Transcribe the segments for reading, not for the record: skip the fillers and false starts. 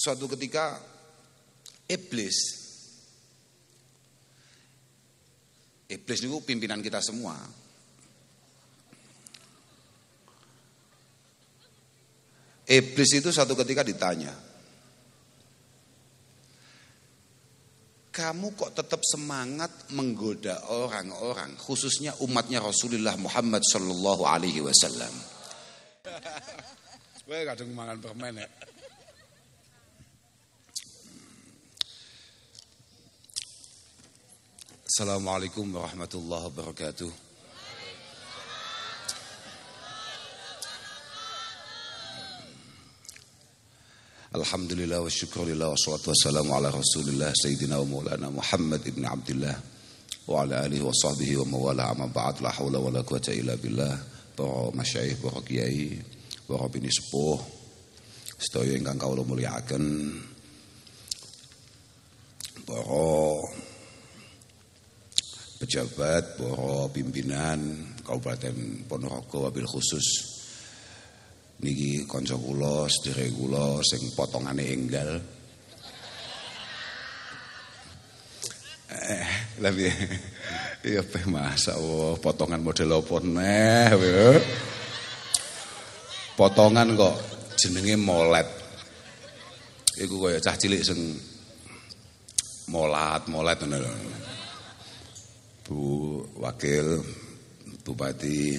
Suatu ketika Iblis itu pimpinan kita semua. Iblis itu suatu ketika ditanya, kamu kok tetap semangat menggoda orang-orang, khususnya umatnya Rasulullah Muhammad sallallahu alaihi wasallam. Supaya kadang mangan permen ya. Assalamualaikum warahmatullahi wabarakatuh. Alhamdulillah wa syukurillah wa salatu wassalamu ala rasulillah Sayyidina wa maulana Muhammad ibn Abdillah wa ala alihi wa sahbihi wa mawala amma ba'd la hawla wa la quwata illa billah. Para masyayikh, para kiai, para bini sepuh sedaya ingkang kawula mulyakaken, para pejabat, para pimpinan Kabupaten Ponorogo wabil khusus niki kanca kula, sedherek kula sing potongane enggal. Lebih iya pe masyaallah potongan model apa neh. Potongan kok jenenge molet. Iku kaya cah cilik sing molat ngono lho. Bu Wakil Bupati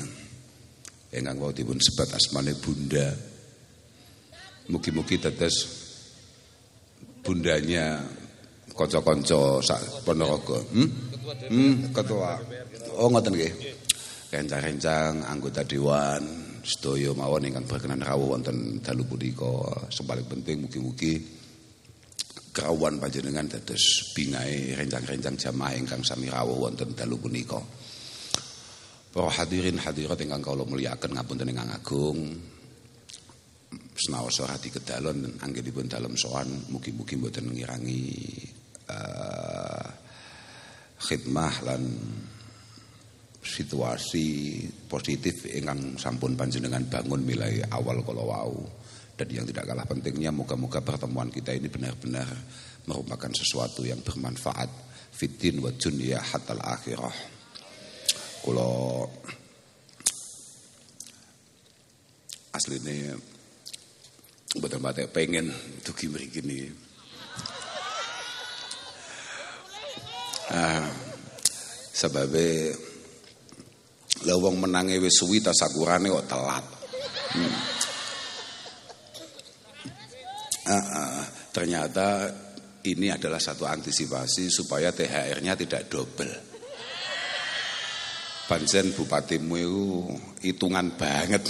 ingkang wau dipun sebat asmane Bunda. Mugi-mugi tetes bundanya kanca-kanca sak Ponorogo. Ketua. Oh ngoten nggih. Rencang-rencang anggota dewan sedaya mawon ingkang berkenan rawuh wonten dalu punika. Sing paling penting mugi-mugi krawuhan panjenengan dados binae rencang-rencang jamaah ingkang sami rawuh wonten dalu punika. Para hadirin hadirat ingkang kula mulyakaken ngapunten ingkang agung. Senaosa radi kedalon anggenipun dalem sowan mugi-mugi mboten ngirangi khidmah lan situasi positif ingkang sampun panjenengan bangun mulai awal kala wau. Dan yang tidak kalah pentingnya moga-moga pertemuan kita ini benar-benar merupakan sesuatu yang bermanfaat fiddin wa dunya hatta al-akhirah. Kula asline mboten batik pengen dugi mriki niki. Sebabe lha wong menange wis suwi ta sakurane kok telat. Ternyata ini adalah satu antisipasi supaya THR-nya tidak double. Pancen bupatimu itu hitungan banget.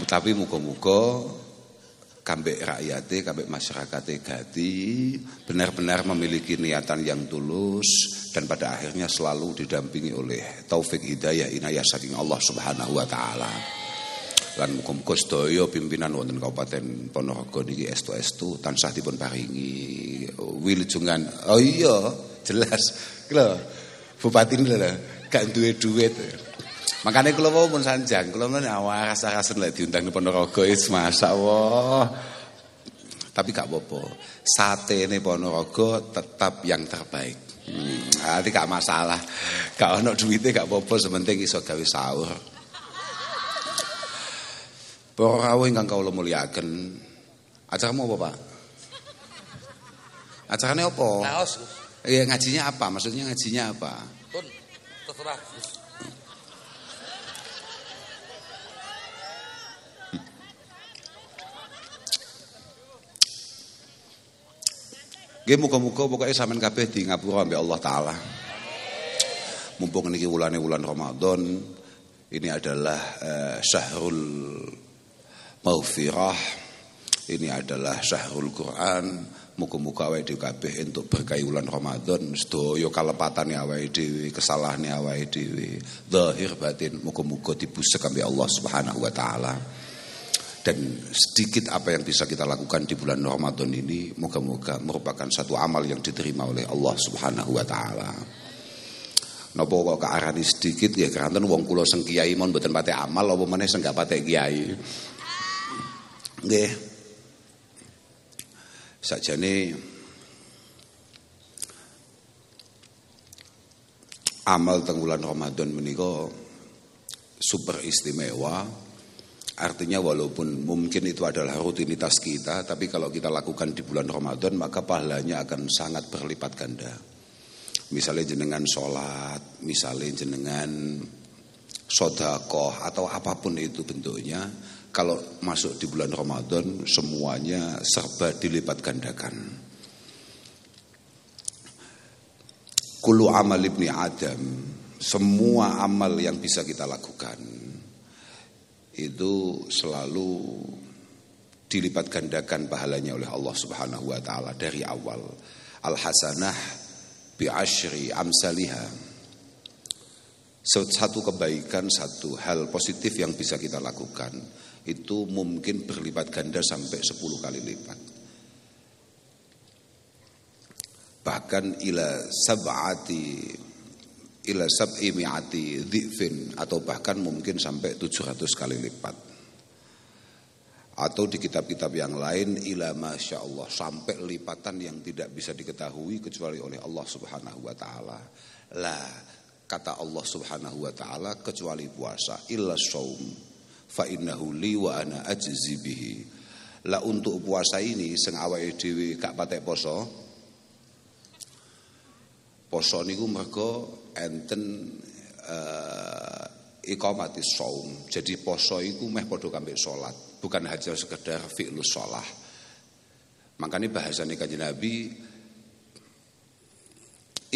Tapi muga-muga kambek rakyate, kambek masyarakate gati benar-benar memiliki niatan yang tulus dan pada akhirnya selalu didampingi oleh taufik hidayah inayah saking Allah Subhanahu wa taala. Lan muga-muga sedaya pimpinan wonten Kabupaten Ponorogo niki estu-estu tansah dipun paringi wilujengan. Oh iya, jelas. Lho, bupati lho gak duwe duit. Makane kula wau pun sanjang, kula men awas-awasen lek diundang di Ponorogo is masyaallah. Tapi gak apa-apa. Satene Ponorogo tetap yang terbaik. Nanti gak masalah. Gak ono duite gak apa-apa, sementing iso gawe sahur. Para rawuh ingkang kawula mulyakaken. Acaramu apa, Pak? Acarane apa? Ngaos. Iya, ngajinya apa? Maksudnya ngajinya apa? Pun terserah. Nggih muga-muga pokoke sampean kabeh di ngapura ambek Allah taala. Mumpung niki wulan Ramadan, ini adalah syahrul maghfirah, ini adalah syahrul Quran. Muga-muga awake dhewe kabeh entuk berkah wulan Ramadan, sedaya kalepatane awake dhewe, kesalahane awake dhewe, zahir batin muga-muga dibusek ambek Allah Subhanahu wa taala. Dan sedikit apa yang bisa kita lakukan di bulan Ramadan ini moga-moga merupakan satu amal yang diterima oleh Allah Subhanahu wa taala. Napa kok kearani sedikit ya keranten wong kula sing kiai mon mboten patek amal apa meneh sing gak patek kiai. Nggih. Sakjane amal teng wulan Ramadan menika super istimewa. Artinya walaupun mungkin itu adalah rutinitas kita, tapi kalau kita lakukan di bulan Ramadan maka pahalanya akan sangat berlipat ganda. Misalnya jenengan sholat, misalnya jenengan sedekah atau apapun itu bentuknya, kalau masuk di bulan Ramadan semuanya serba dilipat gandakan. Kullu amal ibni Adam, semua amal yang bisa kita lakukan itu selalu dilipat gandakan pahalanya oleh Allah Subhanahu wa taala dari awal. Al hasanah bi asyri amsalihah. Satu kebaikan, satu hal positif yang bisa kita lakukan itu mungkin berlipat ganda sampai 10 kali lipat. Bahkan ila sab'i mi'ati dhifin, atau bahkan mungkin sampai 700 kali lipat. Atau di kitab-kitab yang lain ila masya Allah, sampai lipatan yang tidak bisa diketahui kecuali oleh Allah Subhanahu wa taala. Lah, kata Allah Subhanahu wa taala, kecuali puasa, illa shaum fa innahu li wa ana ajzi bihi. Lah untuk puasa ini sing awake dhewe gak patek poso. Poso niku mergo enten iqamatis shaum. Jadi poso iku meh padha kambek salat, bukan hanya sekedar fi'lus shalah. Makanya bahasane Kanjeng Nabi,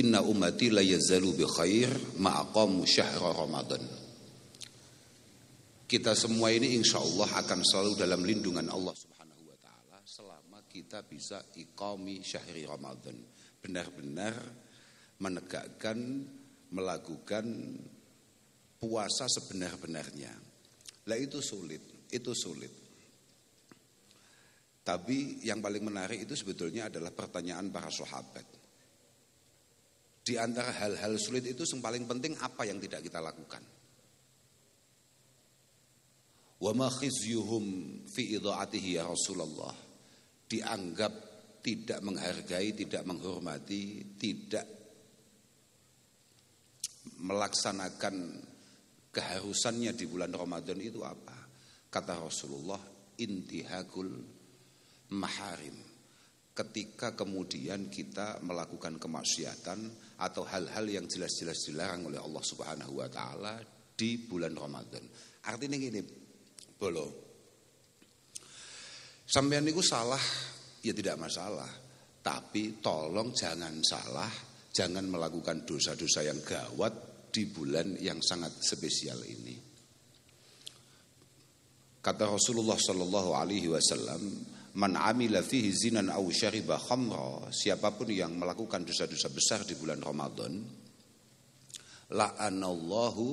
inna ummati la yazalu bi khair ma aqamu syahra Ramadan. Kita semua ini insyaallah akan selalu dalam lindungan Allah Subhanahu wa taala selama kita bisa iqami syahri Ramadan. Benar-benar menegakkan, melakukan puasa sebenar-benarnya. Lah itu sulit. Tapi yang paling menarik itu sebetulnya adalah pertanyaan para sahabat. Di antara hal-hal sulit itu yang paling penting apa yang tidak kita lakukan? Wa ma khizyuhum fi idha'atihi ya Rasulullah. Dianggap tidak menghargai, tidak menghormati, tidak melaksanakan keharusannya di bulan Ramadan itu apa? Kata Rasulullah, intihakul maharim. Ketika kemudian kita melakukan kemaksiatan atau hal-hal yang jelas-jelas dilarang oleh Allah Subhanahu wa taala di bulan Ramadan. Artinya gini, bolo. Sampeyan niku salah ya tidak masalah, tapi tolong jangan salah, jangan melakukan dosa-dosa yang gawat di bulan yang sangat spesial ini. Kata Rasulullah sallallahu alaihi wasallam, man amila fihi zinan aw syariba khamra, siapapun yang melakukan dosa-dosa besar di bulan Ramadan, la'anahu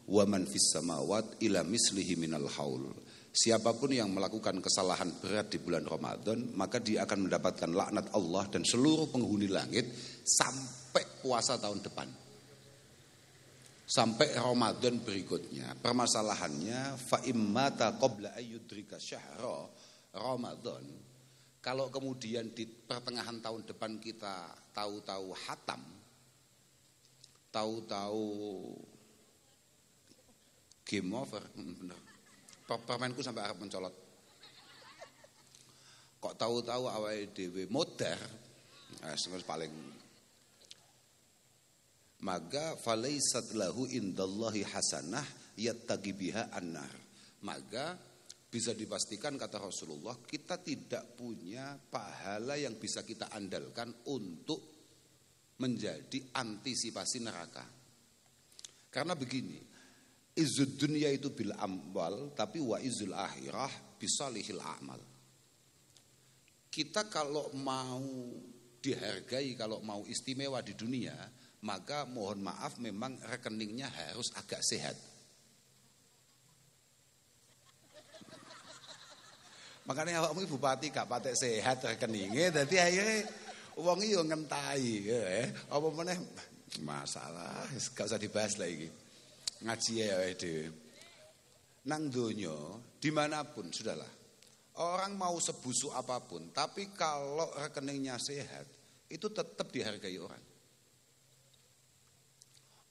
wa man fis samawat ila mislihi minal haul. Siapapun yang melakukan kesalahan berat di bulan Ramadan, maka dia akan mendapatkan laknat Allah dan seluruh penghuni langit sampai puasa tahun depan. Sampai Ramadan berikutnya. Permasalahannya fa immata qabla ayyudrika syahra Ramadan. Kalau kemudian di pertengahan tahun depan kita tahu-tahu hatam, tahu-tahu game over, bener. Permenku sampai arep mencolot. Kok tahu-tahu awake dhewe modar, paling. Maka falaisat lahu indallahi hasanah yattaqi biha annar. Maka bisa dipastikan kata Rasulullah, kita tidak punya pahala yang bisa kita andalkan untuk menjadi antisipasi neraka. Karena begini, izzud dunya itu bil amwal, tapi wa izzul akhirah bisalihil amal. Kita kalau mau dihargai, kalau mau istimewa di dunia, maka mohon maaf memang rekeningnya harus agak sehat. Makanya awakmu bupati gak patek sehat rekeningnya, dadi akhirnya wong yo ngentahi apa meneh masalah gak usah dibahas lah iki. Ngaji ya dhewe. Nang donya dimanapun sudahlah. Orang mau sebusuk apapun, tapi kalau rekeningnya sehat, itu tetap dihargai orang.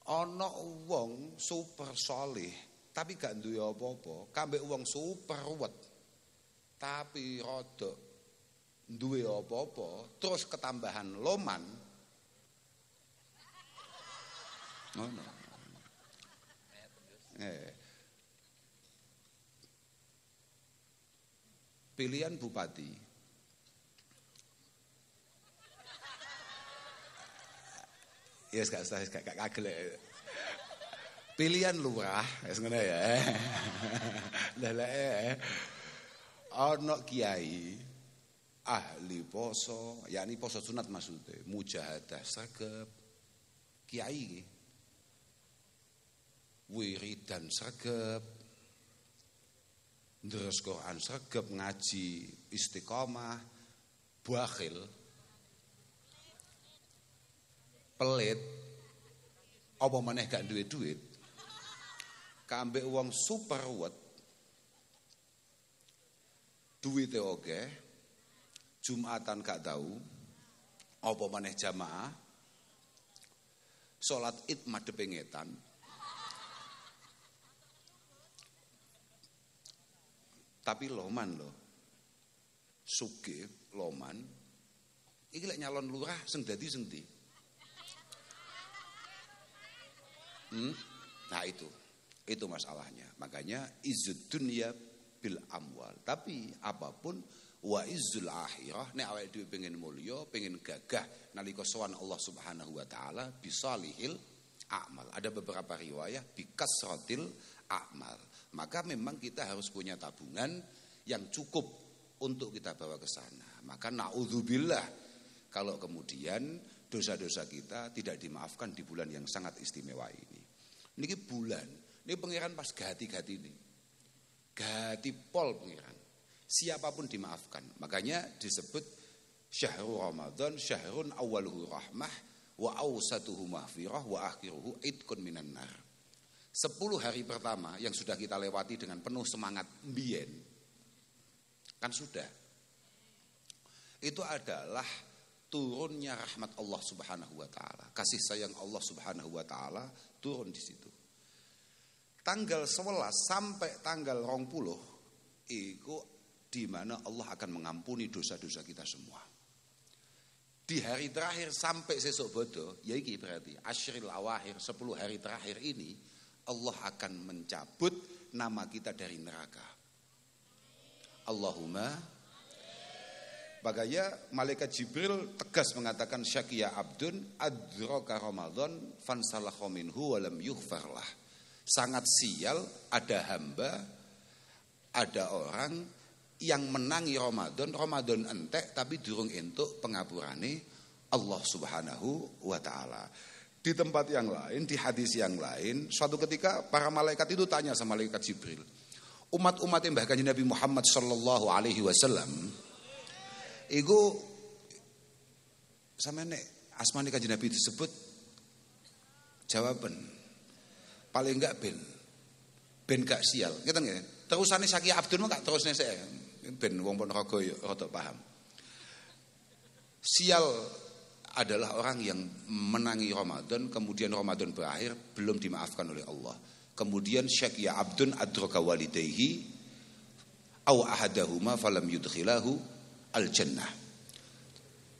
Ono wong super soleh, tapi gak duwe apa-apa, kambek wong super ruwet, tapi rodok duwe apa-apa, terus ketambahan loman. Ngono. Pilihan bupati ya gak usah gak kagel. Pilihan lurah wis ngono ya. Lah ana kiai ahli poso, yakni poso sunat maksudnya, mujahadah sregep. Kiai iki wiridan sregep, ndres Quran sregep, ngaji istiqomah, bakhil, pelit, apa maneh gak duwe duit, kambek wong super ruwet, duwite oke, Jumatan gak tahu, apa maneh jamaah, salat Id madhep ngetan. Tapi loman loh, sugih loman, iki lek nyalon lurah sing dadi sing ndi? Nah itu masalahnya. Makanya izzud dunya bil amwal. Tapi apapun wa izzul akhirah, nek awake dhewe pengen mulya, pengen gagah nalika sowan Allah Subhanahu wa taala bisalihil a'mal. Ada beberapa riwayat bikasratil a'mal. Maka memang kita harus punya tabungan yang cukup untuk kita bawa ke sana. Maka naudzubillah kalau kemudian dosa-dosa kita tidak dimaafkan di bulan yang sangat istimewa ini. Niki bulan, ini pangeran pas gati-gati ini. Gati pol pangeran. Siapapun dimaafkan. Makanya disebut syahrul Ramadan, syahrun awaluhu rahmah, wa awsatuhu mahfirah, wa akhiruhu idkun minan nar. 10 hari pertama yang sudah kita lewati dengan penuh semangat mbiyen, kan sudah. Itu adalah turunnya rahmat Allah Subhanahu wa taala. Kasih sayang Allah Subhanahu wa taala turun di situ. Tanggal 11 sampai tanggal 20 itu di mana Allah akan mengampuni dosa-dosa kita semua. Di hari terakhir sampai sesuk bodo, ya iki berarti asyril awakhir, 10 hari terakhir ini Allah akan mencabut nama kita dari neraka. Allahumma. Bagaya malaikat Jibril tegas mengatakan syaqiya abdun adraka Ramadan fansalakha minhu wa lam yughfarlah. Sangat sial ada hamba, ada orang yang menangi Ramadan entek tapi durung entuk pengapurane Allah Subhanahu wa taala. Di tempat yang lain, di hadis yang lain, suatu ketika para malaikat itu tanya sama malaikat Jibril, umat-umat yang bahkan Nabi Muhammad sallallahu alaihi wasallam, iku sampeyan nek asmane kanjeng Nabi disebut jawaban paling enggak ben gak sial. Ngeten nggih. Terusane Syaqiya Abdul gak terusne sik ben wong Ponorogo ya rada paham. Sial adalah orang yang menangi Ramadan, kemudian Ramadan berakhir belum dimaafkan oleh Allah. Kemudian syaqiya abdun adraka walidayhi aw ahadahuma falam yudkhilahu al-jannah.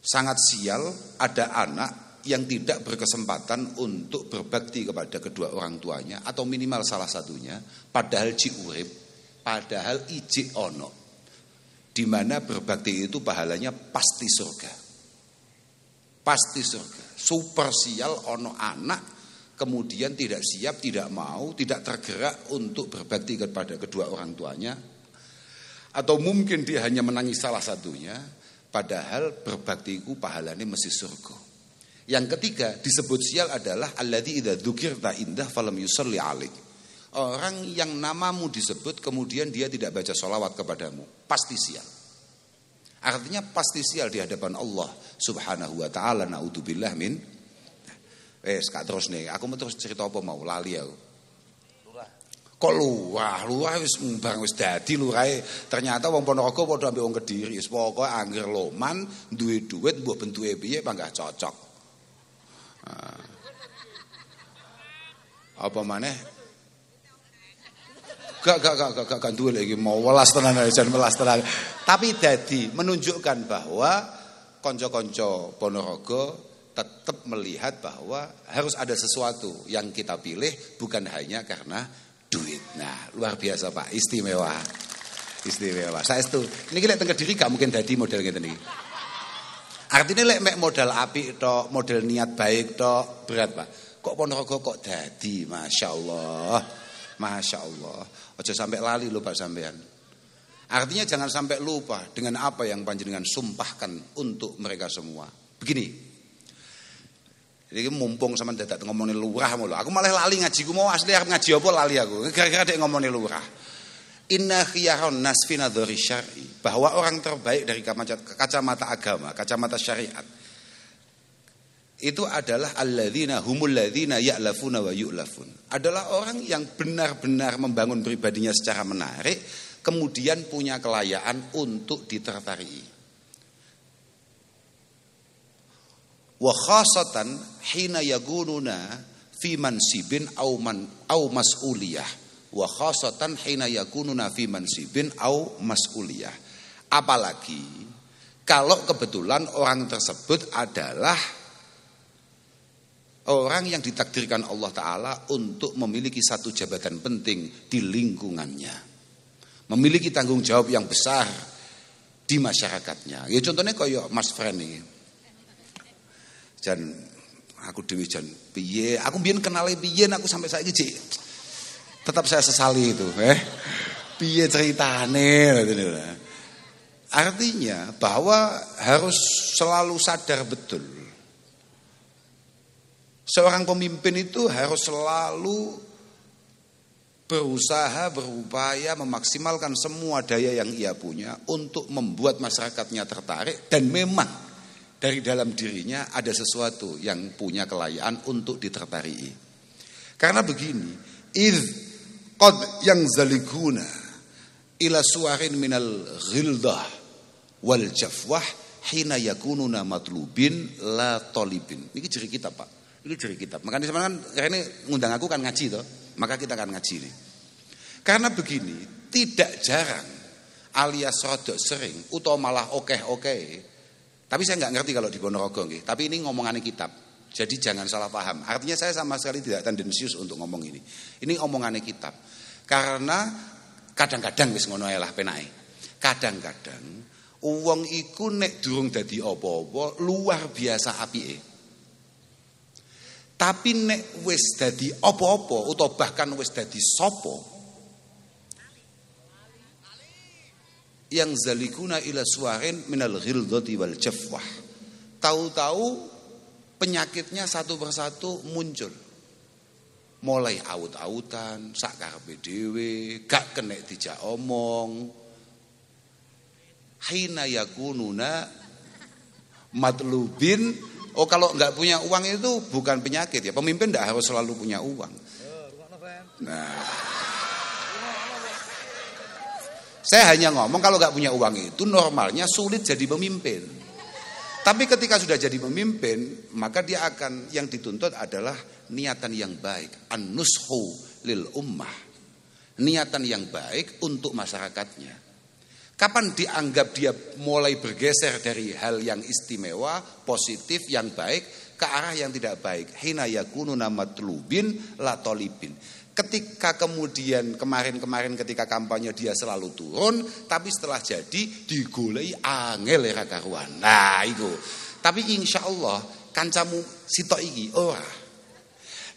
Sangat sial ada anak yang tidak berkesempatan untuk berbakti kepada kedua orang tuanya atau minimal salah satunya, padahal ji urip, padahal iji ono, di mana berbakti itu pahalanya pasti surga. Pasti surga. Super sial ono anak kemudian tidak siap, tidak mau, tidak tergerak untuk berbakti kepada kedua orang tuanya, atau mungkin dia hanya menangis salah satunya, padahal berbaktiku pahalanya mesti surga. Yang ketiga disebut sial adalah alladzi idza dzukirta indah falam yusalli alaik. Orang yang namamu disebut kemudian dia tidak baca sholawat kepadamu, pasti sial. Artinya pasti sial di hadapan Allah Subhanahu wa taala. Naudzubillah min. Kak terus nih, aku mau terus cerita apa mau lali aku. Kok lurah wis barang wis dadi lurahe. Ternyata wong Ponorogo padha ambek wong Kediri. Wis pokoke angger loman, duwe dhuwit mbok bentuke piye panggah cocok. Apa maneh? Gak duwe lagi mau welas tenan jan welas tenan. Tapi dadi menunjukkan bahwa kanca-kanca Ponorogo tetap melihat bahwa harus ada sesuatu yang kita pilih bukan hanya karena duit. Nah, luar biasa Pak, istimewa. Istimewa. Saestu. Niki lek teng Kediri gak mungkin dadi model ngeten iki. Artinya lek mek modal apik tok, model niat baik tok, berat Pak. Kok Ponorogo kok dadi, masyaallah. Masyaallah. Aja sampai lali lho Pak sampean. Artinya jangan sampai lupa dengan apa yang panjenengan sumpahkan untuk mereka semua. Begini. Jadi mumpung sama dadak ngomongin lurah mulu. Aku malah lali ngajiku mau asli arep ngaji apa lali aku. Gara-gara dek ngomongin lurah. Inna khiyaron nas fi nadhari syar'i, bahwa orang terbaik dari kacamata agama, kacamata syariat. Itu adalah alladzina humul ladzina ya'lafuna wa yu'lafun. Adalah orang yang benar-benar membangun pribadinya secara menarik, kemudian punya kelayaan untuk ditertarii. Wa khasatan hina yakununa fi mansibin au mas'uliyah. Wa khasatan hina yakununa fi mansibin au mas'uliyah. Apalagi kalau kebetulan orang tersebut adalah orang yang ditakdirkan Allah Ta'ala untuk memiliki satu jabatan penting di lingkungannya, memiliki tanggung jawab yang besar di masyarakatnya. Ya contohnya kayak Mas Fren ini. Jan aku dhewe jan piye? Aku mbiyen kenale piye aku sampai saiki Cik. Tetap saya sesali itu, piye ceritane gitu. Artinya bahwa harus selalu sadar betul. Seorang pemimpin itu harus selalu berusaha, berupaya memaksimalkan semua daya yang ia punya untuk membuat masyarakatnya tertarik, dan memang dari dalam dirinya ada sesuatu yang punya kelayaan untuk ditertarii. Karena begini, idh qad yang zalikuna ila suwarin minal ghildah wal jafwah hina yakununa matlubin la talibin. Ini ciri kitab Pak, ini ciri kitab. Makanya sebenarnya kan ini ngundang aku kan ngaji toh, maka kita akan ngaji nih. Karena begini, tidak jarang alias rodok sering atau malah oke-oke. Tapi saya nggak ngerti kalau di Ponorogo nggih. Tapi ini ngomongannya kitab. Jadi jangan salah paham. Artinya saya sama sekali tidak tendensius untuk ngomong ini. Ini omongannya kitab. Karena kadang-kadang wis ngono ae lah penake. Kadang-kadang wong iku nek durung dadi apa-apa luar biasa apike. Tapi nek wis dadi apa-apa utawa bahkan wis dadi sapa, yang zalikuna ila suwarin minal ghildati wal jafwah. Tahu-tahu penyakitnya satu persatu muncul. Mulai aut-autan, sak karepe dhewe, gak kenek dijak omong. Hina yakununa matlubin. Oh kalau enggak punya uang itu bukan penyakit ya. Pemimpin enggak harus selalu punya uang. Nah, saya hanya ngomong kalau nggak punya uang itu normalnya sulit jadi pemimpin. Tapi ketika sudah jadi pemimpin, maka dia akan, yang dituntut adalah niatan yang baik, an-nushu lil ummah. Niatan yang baik untuk masyarakatnya. Kapan dianggap dia mulai bergeser dari hal yang istimewa, positif, yang baik ke arah yang tidak baik? Hina yakununa matlubin la talibin. Ketika kemudian kemarin ketika kampanye dia selalu turun, tapi setelah jadi digoleki angel ra karuan. Nah, iku. Tapi insyaallah kancamu sitok iki ora.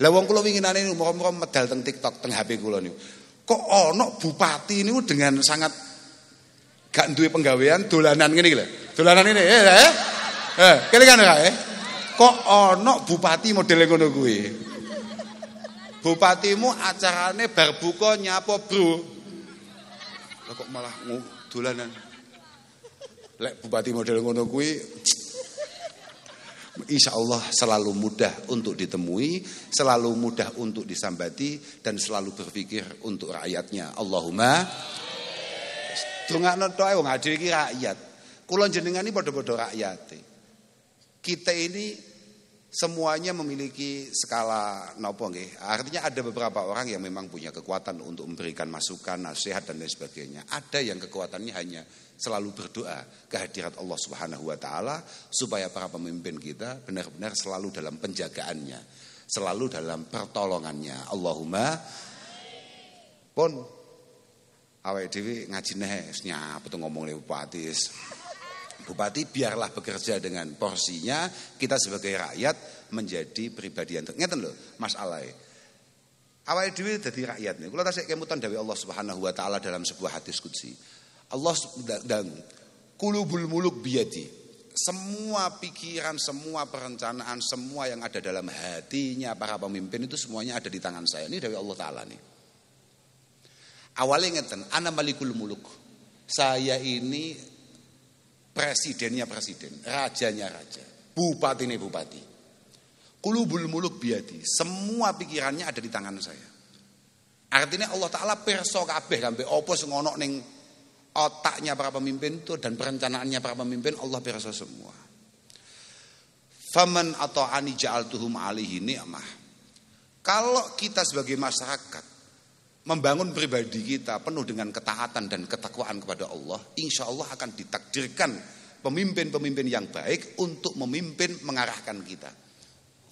Lah wong kula winginane umur-umur medal teng TikTok teng HP kula niku. Kok ana bupati niku dengan sangat gak duwe penggawean dolanan ngene iki lho. Dolanan ngene kelingan ora Kok ana bupati modele ngono kuwi. Bupatimu acarane bar buka nyapa bro. Lah kok malah dolanan. Lek bupati model ngono kuwi Insya Allah selalu mudah untuk ditemui, selalu mudah untuk disambati, dan selalu berpikir untuk rakyatnya. Allahumma dongakno tok wong ade iki rakyat. Kula jenengan iki padha-padha rakyate. Kita ini semuanya memiliki skala nopo nggih. Artinya ada beberapa orang yang memang punya kekuatan untuk memberikan masukan, nasihat dan lain sebagainya. Ada yang kekuatannya hanya selalu berdoa kehadirat Allah Subhanahu wa taala supaya para pemimpin kita benar-benar selalu dalam penjagaannya, selalu dalam pertolongannya. Allahumma pun awake dhewe ngaji neh nyapa to ngomong bupati. Bupati biarlah bekerja dengan porsinya, kita sebagai rakyat menjadi pribadi yang ngeten lho Mas Alai. Awake dhewe dadi rakyat niku kula tasik kemutan dawuh Allah Subhanahu wa taala dalam sebuah hadis qudsi. Allah dan kulubul muluk biyadi. Semua pikiran, semua perencanaan, semua yang ada dalam hatinya para pemimpin itu semuanya ada di tangan saya. Ini dari Allah Ta'ala nih. Awalnya ngeten, ana malikul muluk. Saya ini presidennya presiden, rajanya raja, bupati ini bupati. Kulubul muluk biyadi. Semua pikirannya ada di tangan saya. Artinya Allah Ta'ala perso kabeh sampai opo sing ono ning otaknya para pemimpin itu dan perencanaannya para pemimpin Allah perso semua. Faman ata'ani ja'altuhum alihi ni'mah. Kalau kita sebagai masyarakat membangun pribadi kita penuh dengan ketaatan dan ketakwaan kepada Allah, insya Allah akan ditakdirkan pemimpin-pemimpin yang baik untuk memimpin mengarahkan kita,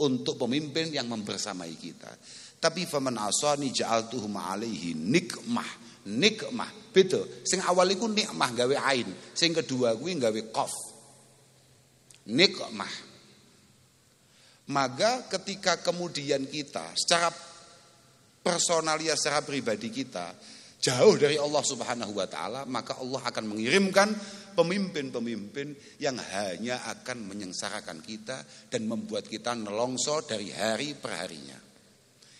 untuk pemimpin yang membersamai kita. Tapi faman asani ja'altuhum alihi nikmah. Nikmah beda. Sing awal iku nikmah gawe ain, sing kedua kuwi gawe qaf. Nikmah. Maka ketika kemudian kita secara personalia, secara pribadi kita jauh dari Allah Subhanahu wa taala, maka Allah akan mengirimkan pemimpin-pemimpin yang hanya akan menyengsarakan kita dan membuat kita nelongso dari hari per harinya.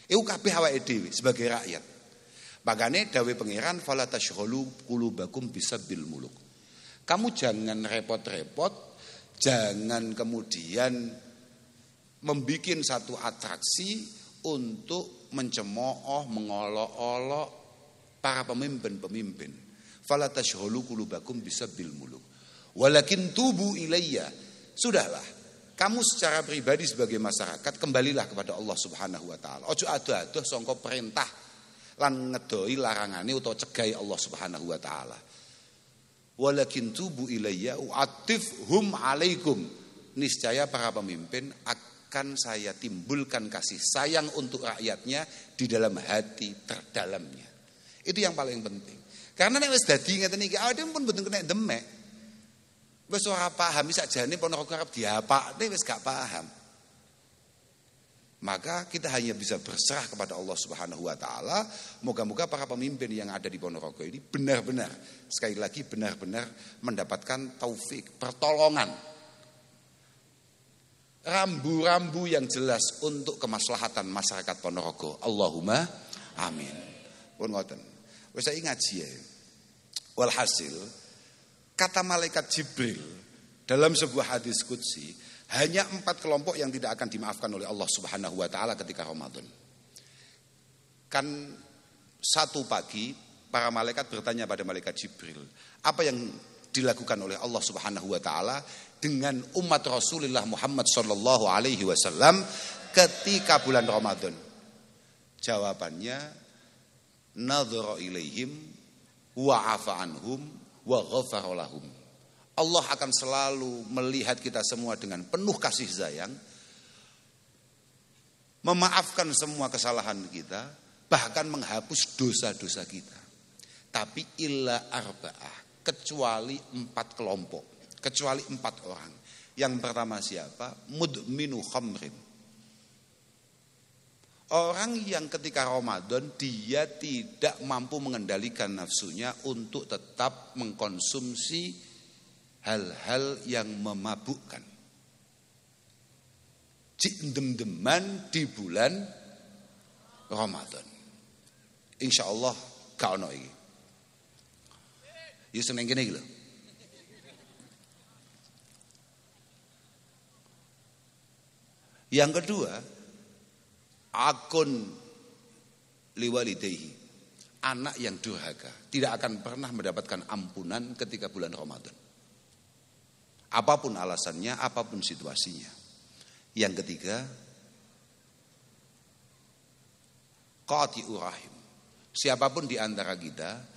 Iku kabeh awake dhewe sebagai rakyat. Makanya dawuh pangeran fala tashghalu qulubakum bisabil muluk. Kamu jangan repot-repot, jangan kemudian membuat satu atraksi untuk mencemooh, mengolok-olok para pemimpin-pemimpin. Fala tashghalu qulubakum bisabil muluk. Walakin tubu ilayya. Sudahlah, kamu secara pribadi sebagai masyarakat kembalilah kepada Allah Subhanahu wa taala. Ojo ado-ado sangka perintah lan ngedoi larangane utawa cegai Allah Subhanahu wa taala. Walakin tubu ilayya u'atifhum alaikum. Niscaya para pemimpin akan saya timbulkan kasih sayang untuk rakyatnya di dalam hati terdalamnya. Itu yang paling penting. Karena nek wis dadi ngeten iki awake pun mboten kena demek. Wis ora paham sakjane Ponorogo arep diapakne wis gak paham. Maka kita hanya bisa berserah kepada Allah Subhanahu wa taala. Moga-moga para pemimpin yang ada di Ponorogo ini benar-benar, sekali lagi benar-benar mendapatkan taufik, pertolongan, rambu-rambu yang jelas untuk kemaslahatan masyarakat Ponorogo. Allahumma amin. Pun ngoten. Wis saiki ngaji ya. Walhasil kata malaikat Jibril dalam sebuah hadis qudsi, hanya 4 kelompok yang tidak akan dimaafkan oleh Allah Subhanahu wa taala ketika Ramadan. Kan satu pagi para malaikat bertanya pada malaikat Jibril, apa yang dilakukan oleh Allah Subhanahu wa taala dengan umat Rasulullah Muhammad sallallahu alaihi wasallam ketika bulan Ramadan? Jawabannya, nadhara ilaihim wa afa anhum wa ghafara lahum. Allah akan selalu melihat kita semua dengan penuh kasih sayang, memaafkan semua kesalahan kita, bahkan menghapus dosa-dosa kita. Tapi illa arba'ah, kecuali 4 kelompok, kecuali 4 orang. Yang pertama siapa? Mudminu khamrin. Orang yang ketika Ramadan dia tidak mampu mengendalikan nafsunya untuk tetap mengkonsumsi hal-hal yang memabukkan. Cindem-deman di bulan Ramadan. Insya Allah gak ono iki. Ya seneng kene iki lho. Yang kedua, akun liwalidayhi, anak yang durhaka tidak akan pernah mendapatkan ampunan ketika bulan Ramadan. Apapun alasannya, apapun situasinya. Yang ketiga, qati'ur rahim. Siapapun di antara kita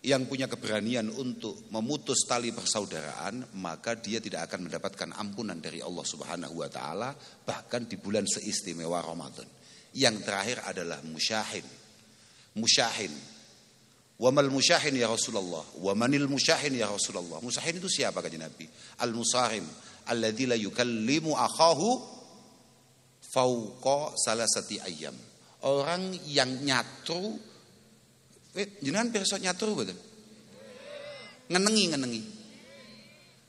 yang punya keberanian untuk memutus tali persaudaraan, maka dia tidak akan mendapatkan ampunan dari Allah Subhanahu wa taala bahkan di bulan seistimewa Ramadan. Yang terakhir adalah musyahin. Musyahin. Wa mal musyahin ya Rasulullah? Wa manil musyahin ya Rasulullah? Musyahin itu siapa kata Nabi? Al-musarim alladzi la yukallimu akhahu fauqa salasati ayyam. Orang yang nyatru, jenengan pirsa nyatru betul? Ngenengi.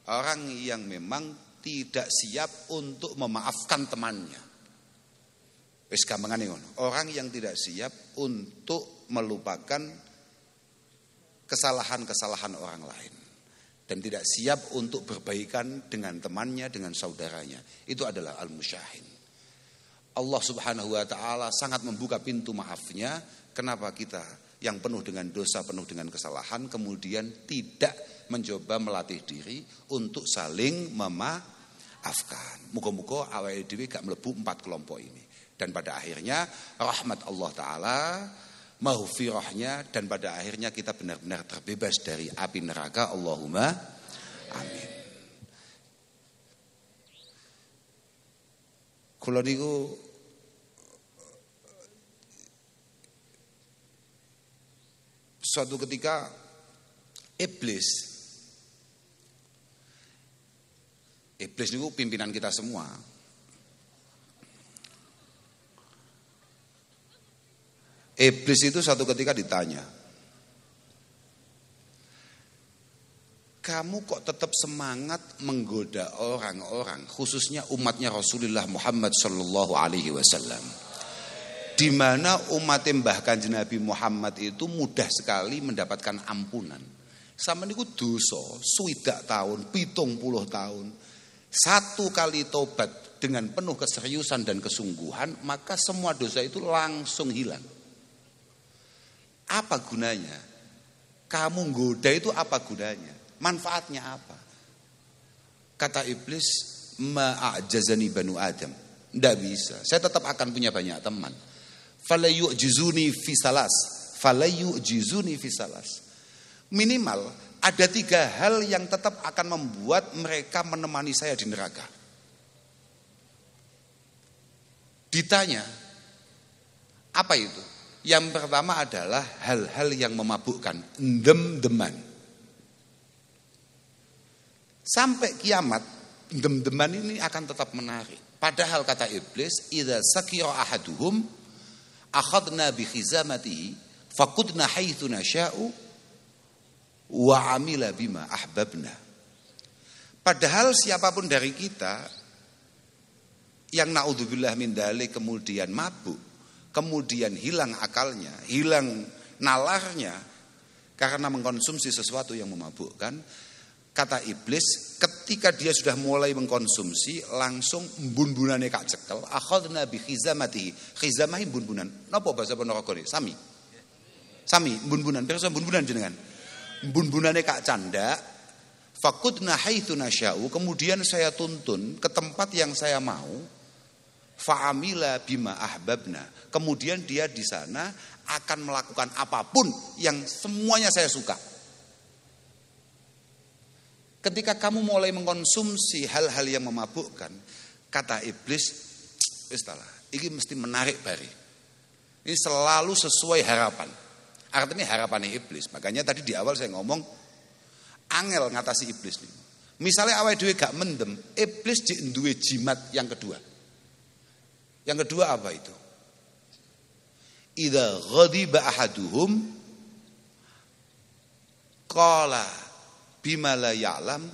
Orang yang memang tidak siap untuk memaafkan temannya. Wis gampangane ngono. Orang yang tidak siap untuk melupakan kesalahan-kesalahan orang lain dan tidak siap untuk berbaikan dengan temannya, dengan saudaranya. Itu adalah al-musyahin. Allah Subhanahu wa taala sangat membuka pintu maafnya. Kenapa kita yang penuh dengan dosa, penuh dengan kesalahan kemudian tidak mencoba melatih diri untuk saling memaafkan. Muga-muga awake dhewe gak mlebu 4 kelompok ini. Dan pada akhirnya rahmat Allah taala, maghfirahnya, dan pada akhirnya kita benar-benar terbebas dari api neraka. Allahumma amin. Kula niku suatu ketika Iblis niku pimpinan kita semua. Iblis itu suatu ketika ditanya, kamu kok tetap semangat menggoda orang-orang, khususnya umatnya Rasulullah Muhammad sallallahu alaihi wasallam, di mana umat Mbah Kanjeng Nabi Muhammad itu mudah sekali mendapatkan ampunan. Sama niku dosa 60 tahun, 70 tahun. Satu kali tobat dengan penuh keseriusan dan kesungguhan, maka semua dosa itu langsung hilang. Apa gunanya? Kamu goda itu apa gunanya? Manfaatnya apa? Kata iblis, ma'ajazani banu Adam. Tidak bisa. Saya tetap akan punya banyak teman. Falayu'jizuni fi salas. Minimal ada 3 hal yang tetap akan membuat mereka menemani saya di neraka. Ditanya, apa itu? Yang pertama adalah hal-hal yang memabukkan, dem-deman. Sampai kiamat, dem-deman ini akan tetap menarik. Padahal kata iblis, idza sakira ahaduhum akhadna bi khizamatihi faqudna haitsu nasya'u wa amila bima ahbabna. Padahal siapapun dari kita yang naudzubillah min dzalik kemudian mabuk, kemudian hilang akalnya, hilang nalarnya karena mengkonsumsi sesuatu yang memabukkan, kata iblis, ketika dia sudah mulai mengkonsumsi langsung bun-bunane kak cekel, akhadna bi khizamati. Khizamah bun-bunan. Napa bahasa Ponorogo iki? Sami bun-bunan. Pirsa bun-bunan jenengan? Bun-bunane kak canda. Faqudna haitsu nasya'u, kemudian saya tuntun ke tempat yang saya mau. Fa'amila bima ahbabna. Kemudian dia di sana akan melakukan apapun yang semuanya saya suka. Ketika kamu mulai mengkonsumsi hal-hal yang memabukkan, kata iblis, wis talah, ini mesti menarik bari. Ini selalu sesuai harapan. Artinya harapannya iblis. Makanya tadi di awal saya ngomong angel ngatasi iblis nih. Misalnya awake dhewe gak mendem, iblis duwe jimat yang kedua. Yang kedua apa itu? Idza ghadiba ahaduhum qala bima la ya'lam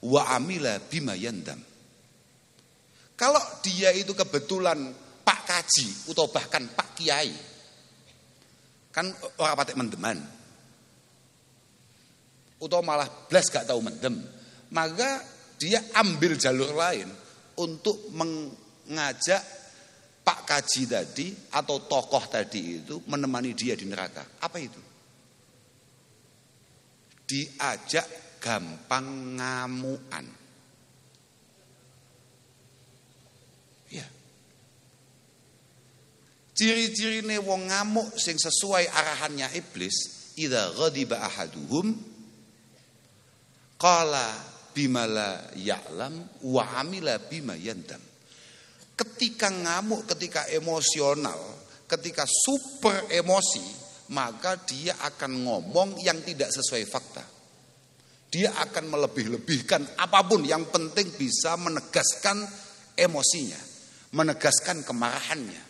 wa amila bima yandam. Kalau dia itu kebetulan Pak Kaji atau bahkan Pak Kiai, kan orang patek mendeman, atau malah blas gak tahu mendem, maka dia ambil jalur lain untuk ngajak Pak Kaji tadi atau tokoh tadi itu menemani dia di neraka. Apa itu? Diajak gampang ngamuan. Ya. Ciri-cirine wong ngamuk sing sesuai arahannya iblis, idza ghadiba ahaduhum qala bima la ya'lam wa amila bima yandam. Ketika ngamuk, ketika emosional, ketika super emosi, maka dia akan ngomong yang tidak sesuai fakta. Dia akan melebih-lebihkan apapun, yang penting bisa menegaskan emosinya, menegaskan kemarahannya,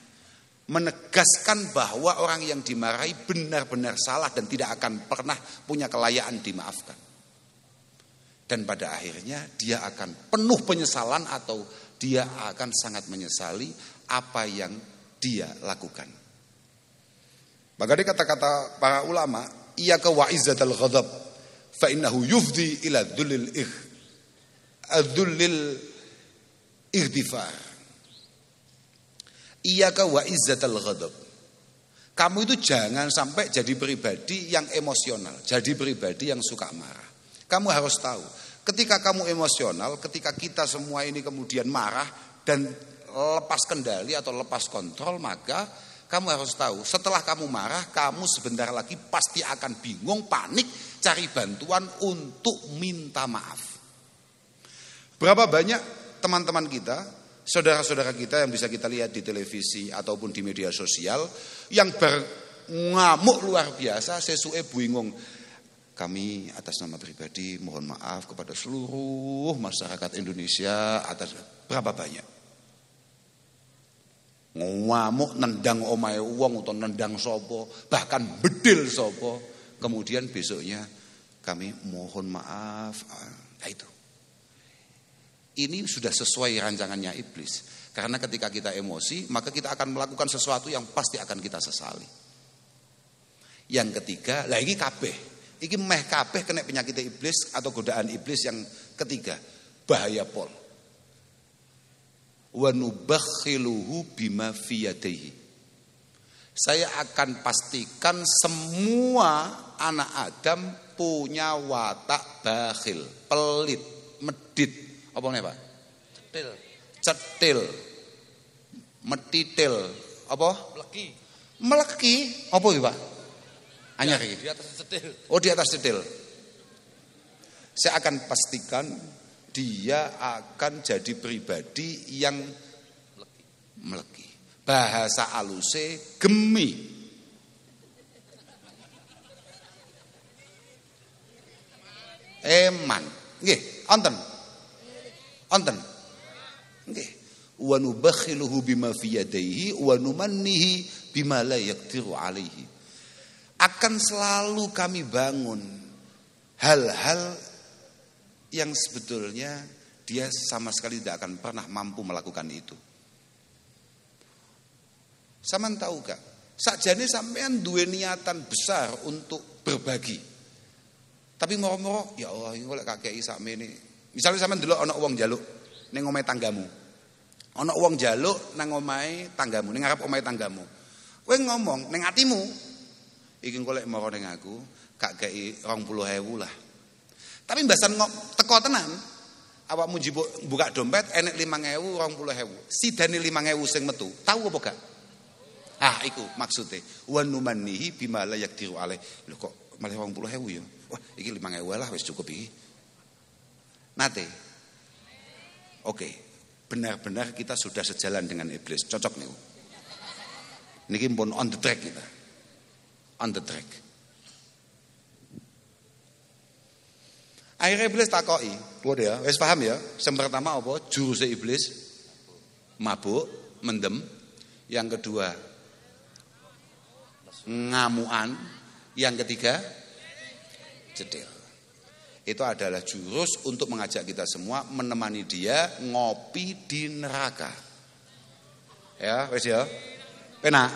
menegaskan bahwa orang yang dimarahi benar-benar salah dan tidak akan pernah punya kelayaan dimaafkan. Dan pada akhirnya dia akan penuh penyesalan atau dia akan sangat menyesali apa yang dia lakukan. Maka di kata-kata para ulama, iyyaka wa izzatal ghadab fa innahu yufdi ila dhullil ighdifar. Iyyaka wa izzatal ghadab. Kamu itu jangan sampai jadi pribadi yang emosional, jadi pribadi yang suka marah. Kamu harus tahu, ketika kamu emosional, ketika kita semua ini kemudian marah dan lepas kendali atau lepas kontrol, maka kamu harus tahu, setelah kamu marah, kamu sebentar lagi pasti akan bingung, panik, cari bantuan untuk minta maaf. Berapa banyak teman-teman kita, saudara-saudara kita yang bisa kita lihat di televisi ataupun di media sosial, yang ngamuk luar biasa, sesuai bingung. Kami atas nama pribadi mohon maaf kepada seluruh masyarakat Indonesia atas berapa banyak. Ngamuk nendang omahe wong atau nendang sopo, bahkan bedil sopo. Kemudian besoknya kami mohon maaf. Nah itu. Ini sudah sesuai rancangannya iblis. Karena ketika kita emosi, maka kita akan melakukan sesuatu yang pasti akan kita sesali. Yang ketiga, lah ini kabeh. Iki meh kabeh kena penyakit iblis atau godaan iblis yang ketiga, bahaya pol. Wa nubakhiluhu bima fi yadayhi. Saya akan pastikan semua anak Adam punya watak bakhil, pelit, medit, apa nih Pak? Cetil, metitil, apa? Meleki, apa iki Pak? Anyar iki. Di atas cetil. Oh, di atas cetil. Saya akan pastikan dia akan jadi pribadi yang meleki. Bahasa aluse gemi. Eman. Nggih, onten. Onten. Nggih. Wa nubakhiluhu bima fi yadayhi wa numannihi bima la yaqdiru alaihi. Akan selalu kami bangun hal-hal yang sebetulnya dia sama sekali tidak akan pernah mampu melakukan itu. Sampeyan tahu gak? Sakjane sampean duwe niatan besar untuk berbagi. Tapi moro-moro ya Allah iki kok kakeki sakmene. Misalnya sampean delok ana wong njaluk ning omahe tanggamu. Ana wong njaluk nang omahe tanggamu, ning ngarep omahe tanggamu. Kowe ngomong ning atimu, iki golek moro ning aku, gak kei 20.000 lah. Tapi mbasan teko tenan, awakmu buka dompet enek 5.000, 20.000. Sidane 5.000 sing metu, tahu apa gak? Ah, iku maksude. Wa numannihi bima la yaqdiru alaih. Lho kok malah 20.000 ya. Wah, iki 5.000 lah wis cukup iki. Nate. Oke. Benar-benar kita sudah sejalan dengan iblis. Cocok niku. Niki pun on the track kita. On the track. Akhirnya iblis takoki, ya, wis paham ya? Yang pertama apa? Juruse iblis mabuk, mendem. Yang kedua ngamuan. Yang ketiga jedil. Itu adalah jurus untuk mengajak kita semua menemani dia ngopi di neraka. Ya, wis ya. Penak.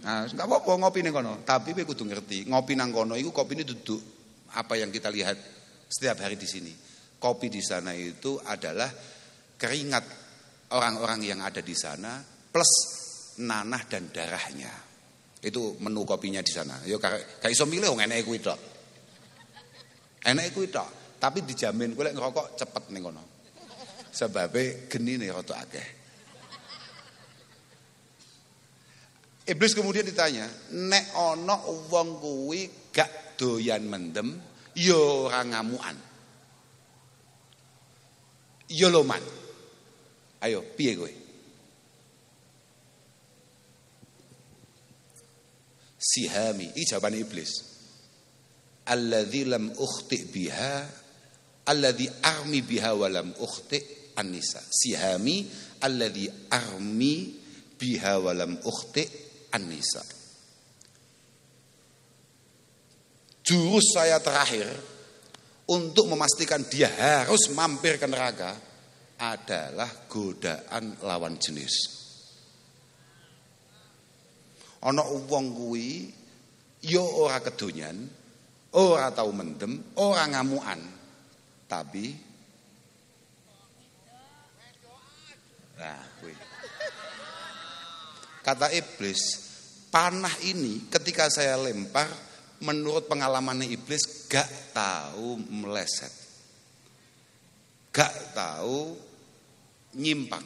Nah, enggak apa-apa ngopi ning kono, tapi kowe kudu ngerti, ngopi nang kono iku kopine duduk apa yang kita lihat setiap hari di sini. Kopi di sana itu adalah keringat orang-orang yang ada di sana plus nanah dan darahnya. Itu menu kopinya di sana. Yo gak iso milih wong eneke kuwi tok. Eneke kuwi tok, tapi dijamin kowe lek ngerokok cepet ning kono. Sebabe genine rada akeh. Iblis kemudian ditanya, nek ana wong kuwi gak doyan mendem, yo ora ngamukan. Yo loman. Ayo, piye kowe? Sihami, iki jawabane iblis. Alladzi lam ukhti biha, alladzi armi biha wa lam ukhti an-nisa. Sihami alladzi armi biha wa lam ukhti an-nisa. Jurus saya terakhir untuk memastikan dia harus mampir ke neraka adalah godaan lawan jenis. Ana wong kuwi ya ora kedonyan, ora tau mendem, ora ngamukan, tapi kuwi. Kata iblis, panah ini ketika saya lempar, menurut pengalamannya iblis gak tahu meleset, gak tahu nyimpang,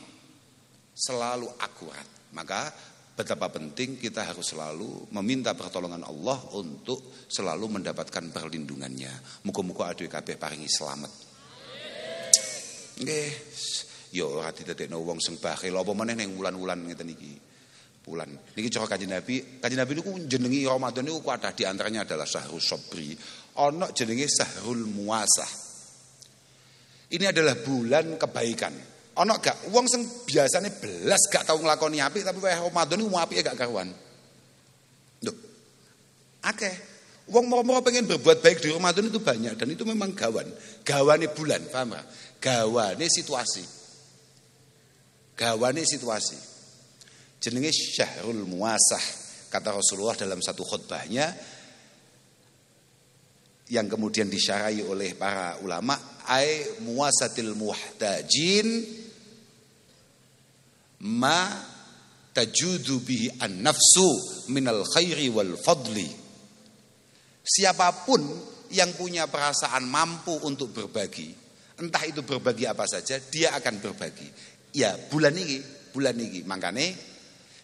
selalu akurat. Maka betapa penting kita harus selalu meminta pertolongan Allah untuk selalu mendapatkan perlindungannya. Muga-muga aduh kabeh paringi slamet. Nggih, ya ora didadekno wong sing bakhil apa meneh ning wulan-wulan ngeten iki. Bulan niki cara Kanjeng Nabi. Kanjeng Nabi niku jenengi Ramadan niku kuatah, di antaranya adalah Syahrul Sabri. Ana jenenge Syahrul Muasah. Ini adalah bulan kebaikan. Ana gak wong sing biasane belas gak tau nglakoni apik tapi wae Ramadan niku apike gak karuan. Lho. Akeh. Wong moro-moro pengen berbuat baik di Ramadan itu banyak dan itu memang gawane bulan, paham gak? Gawane situasi. Jenenge Syahrul Muasah, kata Rasulullah dalam satu khutbahnya yang kemudian disyarahi oleh para ulama, ai muwasatil muhtajin ma tajudu bihi an-nafsu minal khairi wal fadli. Siapapun yang punya perasaan mampu untuk berbagi, entah itu berbagi apa saja, dia akan berbagi. Ya, bulan ini makane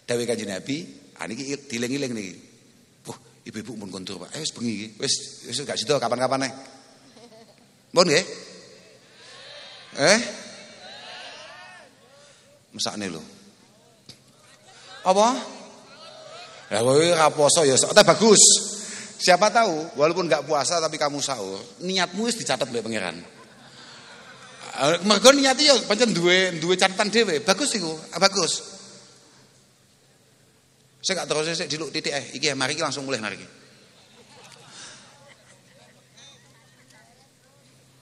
dawuh Kanjeng Nabi, niki diling-iling niki. Ibu-ibu mun kondur, Pak. Wis bengi iki. Wis gak sida kapan-kapan ae. Mun nggih? Mesakne lho. Apa? Ya kowe ora poso ya sok bagus. Siapa tahu walaupun gak puasa tapi kamu sahur, niatmu wis dicatat oleh pangeran. Mergo niat ya pancen duwe catatan dhewe. Bagus iku, bagus. Saya gak terus sik diluk titik iki mari iki langsung mulai mari iki.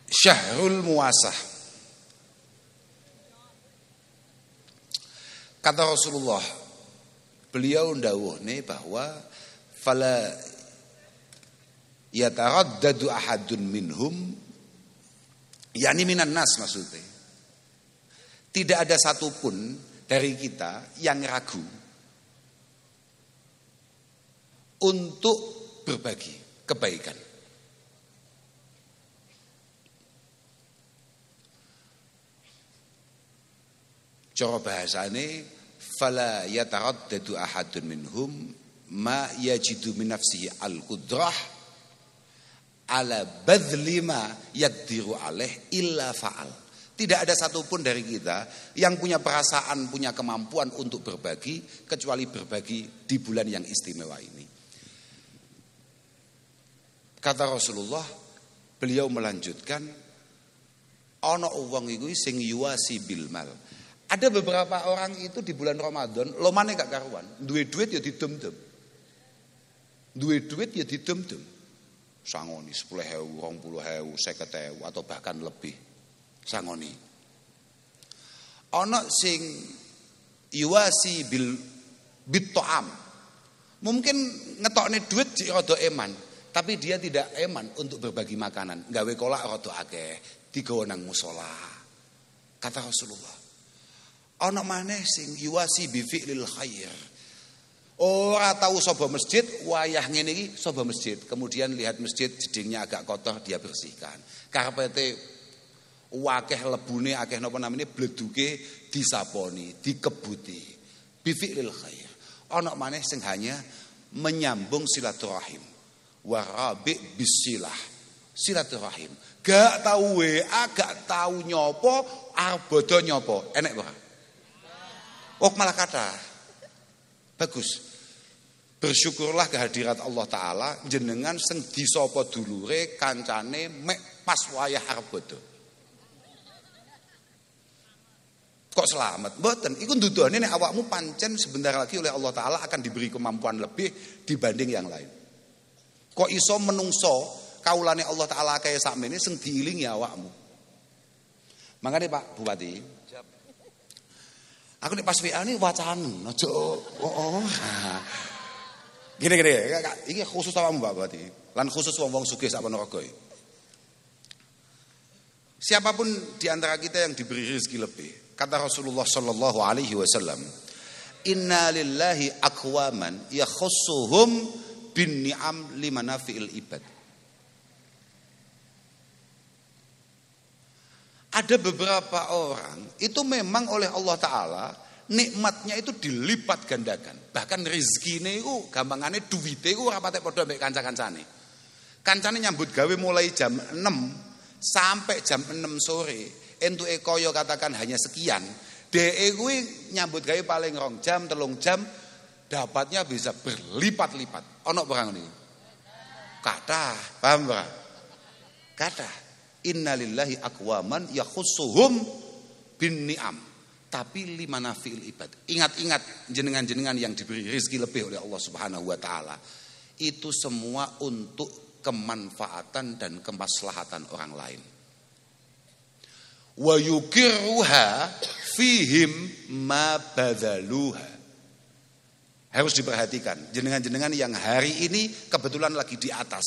Syahrul Muasah. Kata Rasulullah, beliau ndawuhne bahwa fala yataraddadu ahadun minhum, yakni minan nas maksudnya. Tidak ada satupun dari kita yang ragu untuk berbagi kebaikan. Cara bahasane fala yataraddadu ahadun minhum ma yajidu min nafsihi al-qudrah ala badli ma yaqdiru alaih illa fa'al. Tidak ada satupun dari kita yang punya perasaan, punya kemampuan untuk berbagi kecuali berbagi di bulan yang istimewa ini. Kata Rasulullah, beliau melanjutkan, ana wong iku sing yuwasi bil mal. Ada beberapa orang itu di bulan Ramadan lomane gak karuan, duwe duit ya didem-dem. Duwe duit ya didem-dem. Sangoni 10.000, 20.000, 50.000 atau bahkan lebih. Sangoni. Ana sing yuwasi bil bit'am. Mungkin ngetokne duit sik rada eman. Tapi dia tidak eman untuk berbagi makanan. Gawe kolak rada akeh, digawa nang musala. Kata Rasulullah. Ana maneh sing yuwasi bi fi'lil khair. Ora tahu sobo masjid, wayah ngene iki sobo masjid. Kemudian lihat masjid jedingnya agak kotor, dia bersihkan. Karpete wakeh lebune akeh napa namine bleduke disaponi, dikebuti. Bi fi'lil khair. Ana maneh sing hanya menyambung silaturahim. Warabi bisilah. Silaturahim. Gak tahu WA, gak tahu nyopo, arep bodho nyopo. Enek ora? Oh malah kata bagus. Bersyukurlah kehadirat Allah Ta'ala jenengan sing disapa dulure kancane mek pas wayah arep bodho. Kok selamat? Mboten, iku ndudone nek awakmu pancen sebentar lagi oleh Allah Ta'ala akan diberi kemampuan lebih dibanding yang lain. Kok iso menungso kaulane Allah Ta'ala kaya sakmene sing diilingi awakmu. Makane Pak Bupati, aku nek pas WA ini wacan, aja Gini, iki khusus awakmu Pak Bupati, lan khusus wong-wong sugih sak Ponorogo. Siapapun di antara kita yang diberi rezeki lebih, kata Rasulullah sallallahu alaihi wasallam, "Inna lillahi aqwaman yakhussuhum bin ni'am limanafi'il ibad." Ada beberapa orang itu memang oleh Allah Ta'ala nikmatnya itu dilipat gandakan. Bahkan rezekine itu gampangane duwite itu ora patek padha mbek kanca-kancane. Kancane nyambut gawe mulai jam 6 sampai jam 6 sore. Entuke kaya katakan hanya sekian. Dhek kuwi nyambut gawe paling 2 jam, 3 jam dapatnya bisa berlipat-lipat. Ono perang niku. Kathah, paham ora? Kathah. Innalillahi aqwaman yakhussuhum bin ni'am. Tapi limanafi'il ibad. Ingat-ingat jenengan-jenengan yang diberi rezeki lebih oleh Allah Subhanahu wa taala. Itu semua untuk kemanfaatan dan kemaslahatan orang lain. Wa yukiruha fihim ma badzaluha. Harus diperhatikan. Jenengan-jenengan yang hari ini kebetulan lagi di atas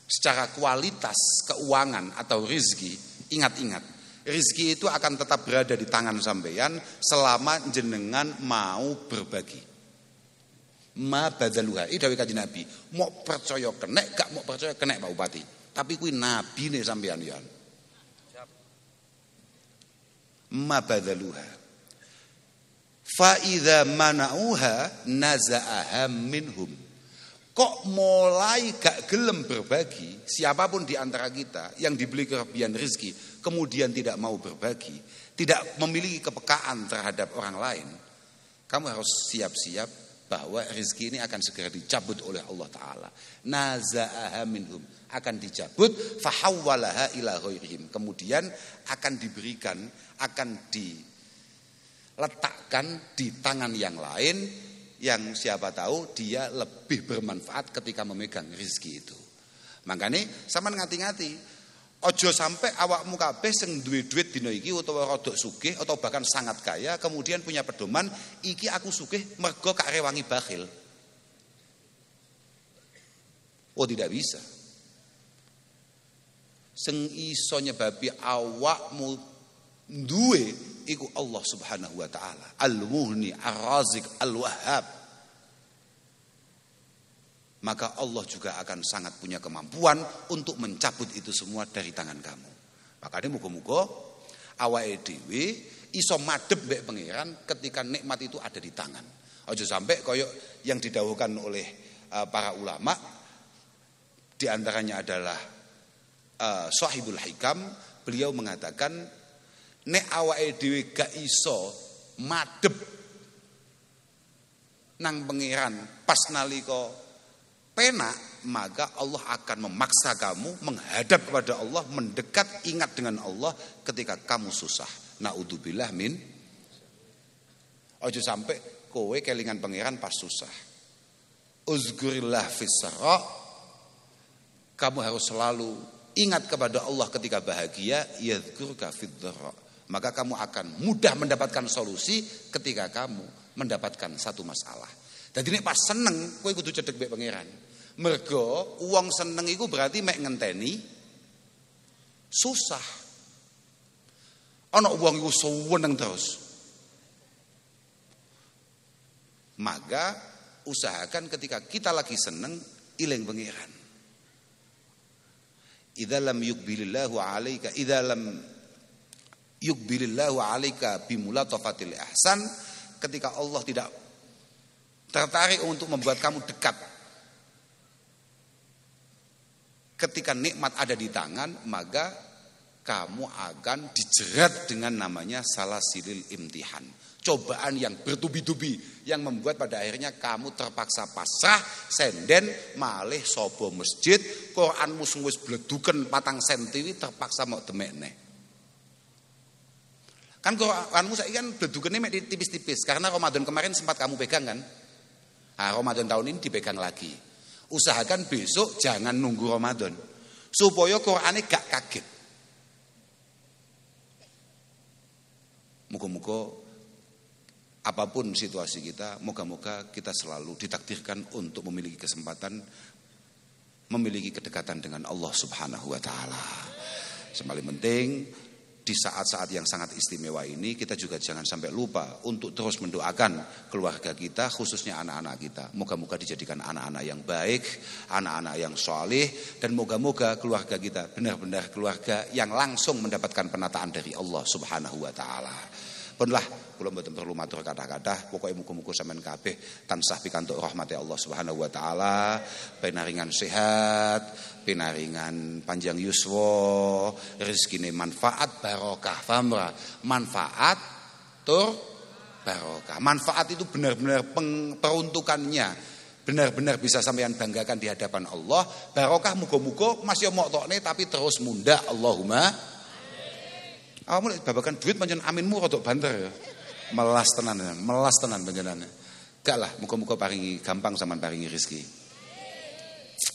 secara kualitas keuangan atau rizki, ingat-ingat, rizki itu akan tetap berada di tangan sampeyan selama jenengan mau berbagi. Ma badzaluha, ini dawuh Kanjeng Nabi, mau percaya kenek, gak mau percaya kenek Pak Bupati. Tapi kuwi nabine sampeyan ya. Ma badzaluha. Fa idza mana'uha naza'aha minhum. Kok mulai gak gelem berbagi, siapapun di antara kita yang diberi kelebihan rezeki kemudian tidak mau berbagi, tidak memiliki kepekaan terhadap orang lain, kamu harus siap-siap bahwa rezeki ini akan segera dicabut oleh Allah Ta'ala. Naza'aha minhum, akan dicabut, fahawwalaha ila ghairihim, kemudian akan diberikan, akan diletakkan di tangan yang lain, yang siapa tahu dia lebih bermanfaat ketika memegang rezeki itu. Makanya sampean ngati-ngati, ojo sampai awakmu kabeh sing duwe duit dina iki utawa rada sugih atau bahkan sangat kaya kemudian punya pedoman iki aku sugih mergo gak rewangi bakhil. Oh tidak bisa. Sing iso nyebabi awakmu duwe iku Allah Subhanahu wa taala, Al-Mughni, Ar-Razik, Al-Wahhab. Maka Allah juga akan sangat punya kemampuan untuk mencabut itu semua dari tangan kamu. Makanya muga-muga awake dhewe iso madhep mbek pangeran ketika nikmat itu ada di tangan. Aja sampai koyok yang didhawuhkan oleh para ulama, di antaranya adalah Shahibul Hikam, beliau mengatakan nek awake dhewe gak iso madhep nang pangeran pas nalika penak, maka Allah akan memaksa kamu menghadap kepada Allah, mendekat, ingat dengan Allah ketika kamu susah. Naudzubillah min. Ojo sampai kowe kelingan pangeran pas susah. Uzkurillah fis-sarra, kamu harus selalu ingat kepada Allah ketika bahagia, yadhkurka fid-dharra. Maka kamu akan mudah mendapatkan solusi ketika kamu mendapatkan satu masalah. Dadi nek pas seneng kowe kudu cedhek mbek pangeran. Mergo wong seneng iku berarti mek ngenteni susah. Ana wong iku seneng terus. Maka usahakan ketika kita lagi seneng iling pengiran. Idza lam yuqbilillahu 'alaika idza lam yuqbilillahu 'alaika bimulatafatil ihsan, ketika Allah tidak tertarik untuk membuat kamu dekat. Ketika nikmat ada di tangan, maka kamu akan dijerat dengan namanya salasilil imtihan. Cobaan yang bertubi-tubi yang membuat pada akhirnya kamu terpaksa pasrah, senden, malih sobo masjid, Quranmu wis bleduken 4 senti terpaksa mau demekne. Kan Quranmu saiki kan bledukene mek tipis-tipis karena Ramadan kemarin sempat kamu pegang kan? Nah, Ramadan tahun ini dipegang lagi. Usahakan besok jangan nunggu Ramadan supaya Qur'ane gak kaget. Muga-muga apapun situasi kita, moga-moga kita selalu ditakdirkan untuk memiliki kesempatan, memiliki kedekatan dengan Allah Subhanahu wa taala. Yang paling penting di saat-saat yang sangat istimewa ini kita juga jangan sampai lupa untuk terus mendoakan keluarga kita, khususnya anak-anak kita. Moga-moga dijadikan anak-anak yang baik, anak-anak yang saleh, dan moga-moga keluarga kita benar-benar keluarga yang langsung mendapatkan penataan dari Allah Subhanahu wa taala. Punlah kula mboten perlu matur kathah-kathah, pokoke muga-muga sampean kabeh tansah pikantuk rahmate Allah Subhanahu wa taala, pinaringan sehat, pinaringan panjang yuswa, rezekine manfaat barokah, paham ora? Manfaat tur barokah. Manfaat itu benar-benar peruntukannya benar-benar bisa sampean banggakan di hadapan Allah. Barokah muga-muga masih mok tokne tapi terus munda, Allahumma. Mulai babakan duit pancen aminmu rodok banter ya. Melas tenan panjenengan. Gak lah, muga-muga paringi gampang sampean paringi rezeki.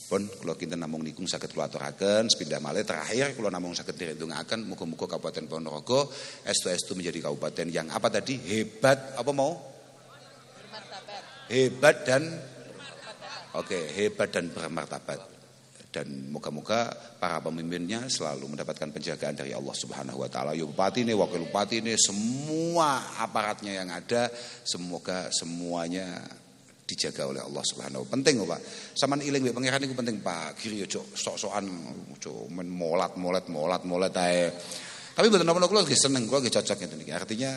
Pun kula kinten namung niku saged kula aturaken sepindah malih terakhir kula namung saged direndungaken muga-muga Kabupaten Ponorogo estu-estu menjadi kabupaten yang apa tadi? Hebat apa mau? Hebat dan hebat dan bermartabat. Dan moga-moga para pemimpinnya selalu mendapatkan penjagaan dari Allah Subhanahu wa taala. Ya bupati ini, wakil bupati ini, semua aparatnya yang ada, semoga semuanya dijaga oleh Allah Subhanahu. Penting kok Pak. Saman iling mbek pangeran niku penting Pak. Kiri yo sok-sokan men molat ae. Tapi mboten napa kula nggih seneng, kula nggih cocok ngeten iki. Artinya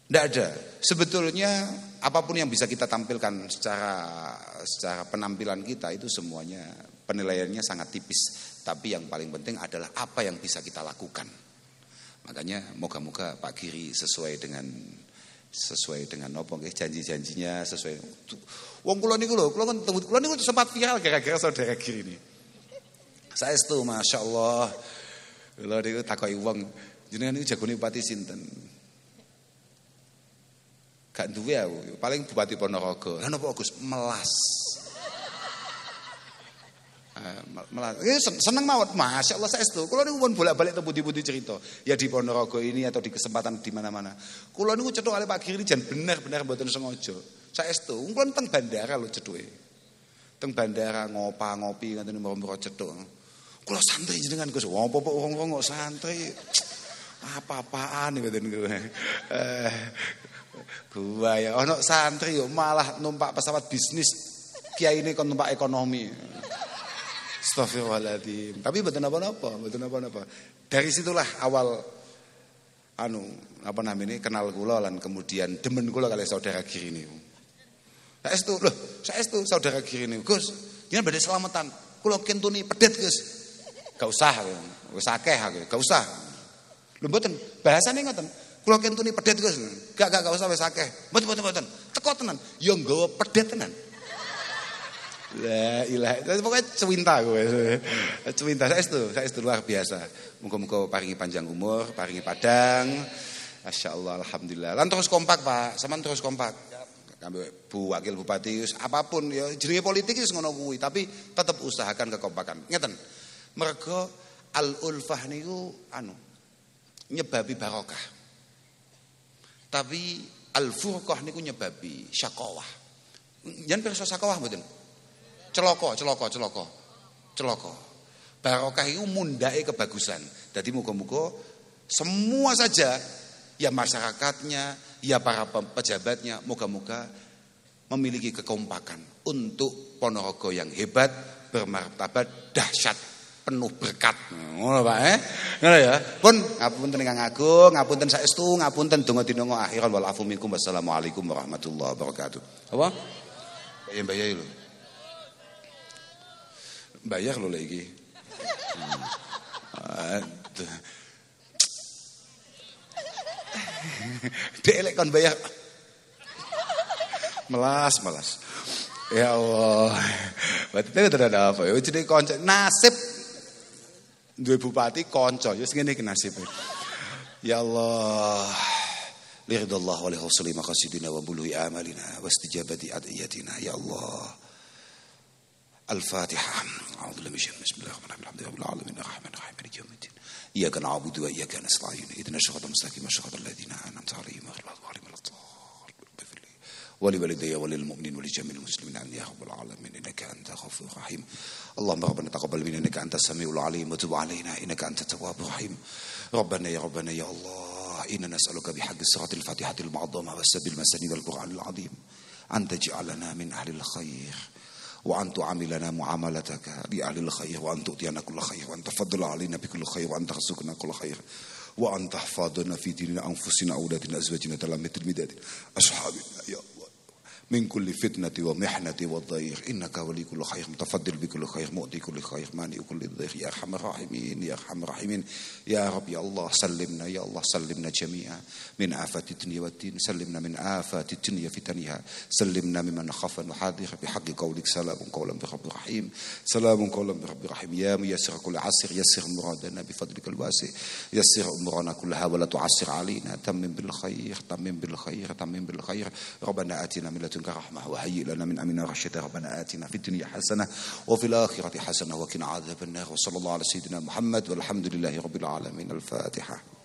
tidak ada. Sebetulnya apapun yang bisa kita tampilkan secara penampilan kita itu semuanya penilaiannya sangat tipis. Tapi yang paling penting adalah apa yang bisa kita lakukan. Makanya moga-moga Pak Giri sesuai dengan apa nggih janji-janjinya sesuai. Wong kula niku sempat viral gara-gara saudara Giri ini. Saestu masyaallah. Kula niku takoki wong jenengan niku jagone bupati sinten? Gak duwe aku, paling Bupati Ponorogo. Lah napa Gus? Melas. Melas. Seneng mawon, masyaallah saestu. Kula niku pun bolak-balik teng pundi-pundi cerita. Ya di Ponorogo ini atau di kesempatan di mana-mana. Kula niku cethuk kali Pak Giri jan bener-bener mboten sengaja. Saestu. Kula teng bandara lho cethuke. Teng bandara ngopi ngoten mboro cethuk. Kula santri jenengan Gus. Apa-apa wong kok santri. Apa-apaan ngoten niku. Gua ya ono santri yo malah numpak pesawat bisnis, kiai ini kon numpak ekonomi. Astagfirullahaladzim. Tapi mboten apa-apa. Dari situlah awal kenal kula lan kemudian demen kula kali saudara Giri niku. Saestu saudara Giri niku. Gus, jenengan badhe selamatan. Kula kentuni pedet, Gus. Gak usah, wis akeh aku, gak usah. Lho mboten, bahasane ngoten. Kula kentuni pedet Gus. Gak usah wis akeh. Mboten. Teko tenan. Ya nggawa pedet tenan. La ilaha illallah. Pokoke cuwinta kowe. Cuwinta saestu luar biasa. Muga-muga paringi panjang umur, paringi padang. Masyaallah alhamdulillah. Lan terus kompak, Pak. Sampeyan terus kompak. Ambek Bu Wakil Bupati apapun ya jenenge politik wis ngono kuwi, tapi tetap usahakan kekompakan. Ngeten. Mergo al-ulfah niku nyebabi barokah. Tapi al-furqah niku nyebabi syakawah. Yen pirsa syakawah mboten? Celaka. Barokah iku mundhake kebagusan. Dadi muga-muga Semua saja, ya masyarakatnya, ya para pejabatnya, moga-moga memiliki kekompakan untuk Ponorogo yang hebat, bermartabat, dahsyat, penuh berkat. Ngono Pak Ngono ya. Pun ngapunten ingkang agung, ngapunten saestu, ngapunten donga-dinonga akhiran wal afu minkum. Wassalamualaikum warahmatullahi wabarakatuh. Apa? Bayar lho. Bayar lho lagi. Delek kon bayar. Melas. Ya Allah. Berarti itu ada apa? Ya jadi konco nasib duwe bupati konco. Ya ngene iki nasibe. Ya Allah. Liridallah wa li husli maqasidina wa buluhi amalina wastijabati adiyatina. Ya Allah. Al-Fatihah. A'udzu billahi bismillahirrahmanirrahim. Alhamdulillahi rabbil alamin arrahmanir rahim maliki yaumiddin. Iyyaka na'budu wa iyyaka nasta'in. Ihdinas siratal mustaqim siratal ladzina an'amta 'alaihim ghairil maghdubi 'alaihim waladdallin. ولوالدي وللمؤمنين ولجميع المسلمين آمين يا رب العالمين إنك أنت غفور رحيم اللهم ربنا تقبل منا إنك أنت السميع العليم وتب علينا إنك أنت التواب الرحيم ربنا يا الله إنا نسألك بحق الصراط الفاتحة المعظمة والسبيل المسني والقرآن العظيم أن تجعلنا من أهل الخير وأن تعاملنا معاملتك لأهل الخير وأن تؤتينا كل خير وأن تفضل علينا بكل خير وأن ترزقنا كل خير وأن تحفظنا في ديننا أنفسنا أولادنا أزواجنا تلامذة المداد أصحابنا يا الله من كل فتنة ومحنة والضيق إنك ولي كل خير متفضل بكل خير مؤتي كل خير مانع كل ضيق يا أرحم الراحمين يا أرحم الراحمين يا رب يا الله سلمنا يا الله سلمنا جميعا من آفات الدنيا والدين سلمنا من آفات الدنيا فتنها سلمنا ممن خاف ونحاذر بحق قولك سلام قولا برب رحيم سلام قولا برب رحيم يا ميسر كل عسر يسر مرادنا بفضلك الواسع يسر أمورنا كلها ولا تعسر علينا تمم بالخير تمم بالخير تمم بالخير ربنا آتنا من لدنك رحمة وهيئ لنا من أمرنا رشدا ربنا آتنا في الدنيا حسنة وفي الآخرة حسنة وقنا عذاب النار وصلى الله على سيدنا محمد والحمد لله رب العالمين الفاتحة.